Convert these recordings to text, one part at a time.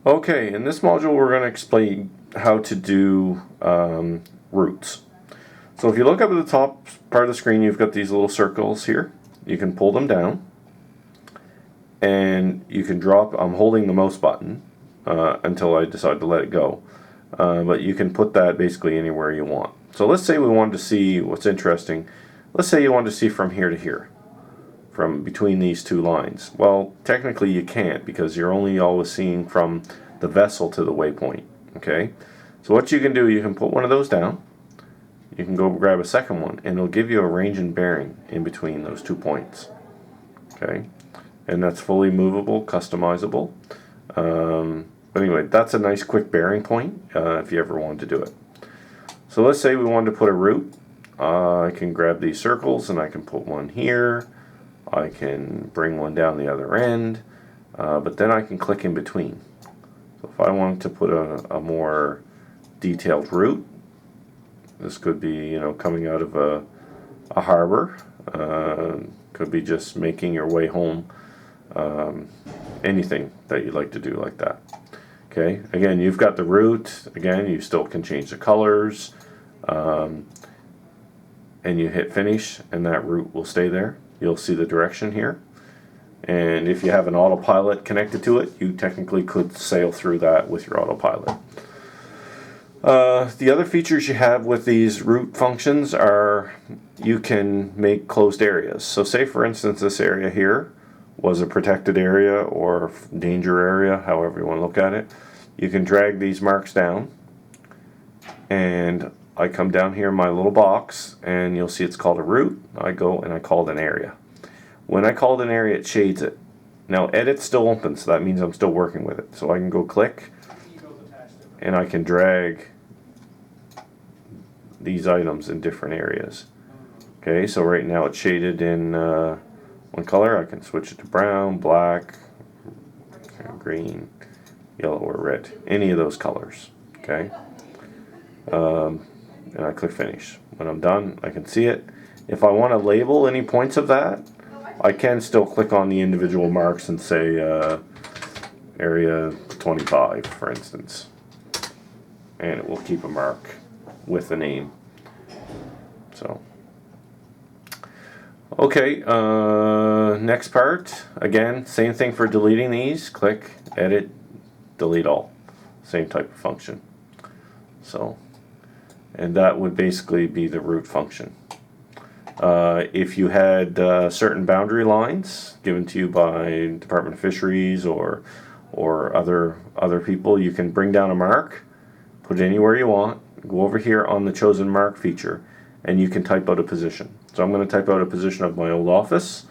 Okay, in this module we're going to explain how to do routes. So if you look up at the top part of the screen, you've got these little circles here. You can pull them down and you can drop. I'm holding the mouse button until I decide to let it go. But you can put that basically anywhere you want. So let's say we wanted to see what's interesting. Let's say you wanted to see from here to here, from between these two lines. Well, technically you can't, because you're only always seeing from the vessel to the waypoint. Okay, so what you can do, you can put one of those down, you can go grab a second one, and it'll give you a range and bearing in between those 2 points. Okay, and that's fully movable, customizable. But anyway, that's a nice quick bearing point if you ever wanted to do it. So let's say we wanted to put a route. I can grab these circles and I can put one here. I can bring one down the other end, but then I can click in between. So if I wanted to put a more detailed route, this could be, coming out of a harbor, could be just making your way home, anything that you'd like to do like that. Okay, again, you've got the route. Again, you still can change the colors, and you hit finish and that route will stay there. You'll see the direction here, and if you have an autopilot connected to it, you technically could sail through that with your autopilot. The other features you have with these route functions are you can make closed areas. So say for instance this area here was a protected area or danger area, however you want to look at it. You can drag these marks down, and I come down here in my little box and you'll see it's called a route. I go and I call it an area. When I call it an area, it shades it. Now edit's still open, so that means I'm still working with it. So I can go click and I can drag these items in different areas. Okay, so right now it's shaded in one color. I can switch it to brown, black, green, yellow, or red. Any of those colors. Okay. And I click finish. When I'm done, I can see it. If I want to label any points of that, I can still click on the individual marks and say area 25, for instance, and it will keep a mark with the name. So okay, next part, again, same thing for deleting these. Click, edit, delete all. Same type of function. So, and that would basically be the route function. If you had certain boundary lines given to you by Department of Fisheries or other people, you can bring down a mark, put it anywhere you want, go over here on the chosen mark feature, and you can type out a position. So I'm going to type out a position of my old office,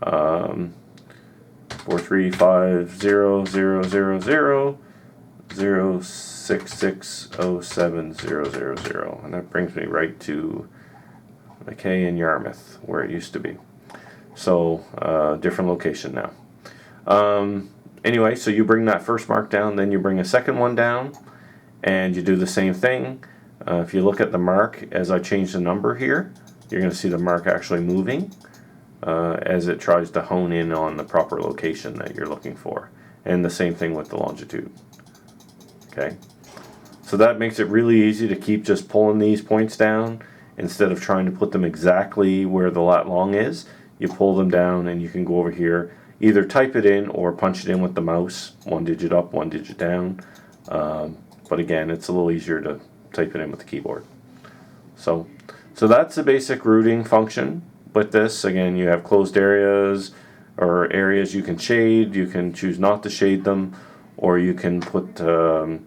435000006607000, and that brings me right to McKay in Yarmouth, where it used to be. So different location now. Anyway, so you bring that first mark down, then you bring a second one down, and you do the same thing. If you look at the mark, as I change the number here, you're going to see the mark actually moving as it tries to hone in on the proper location that you're looking for. And the same thing with the longitude. Okay, so that makes it really easy to keep just pulling these points down. Instead of trying to put them exactly where the lat long is, you pull them down and you can go over here, either type it in or punch it in with the mouse, 1 digit up, 1 digit down. But again, it's a little easier to type it in with the keyboard. So that's the basic routing function. With this, again, you have closed areas or areas you can shade. You can choose not to shade them, or you can put them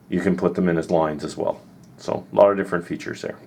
in as lines as well. So a lot of different features there.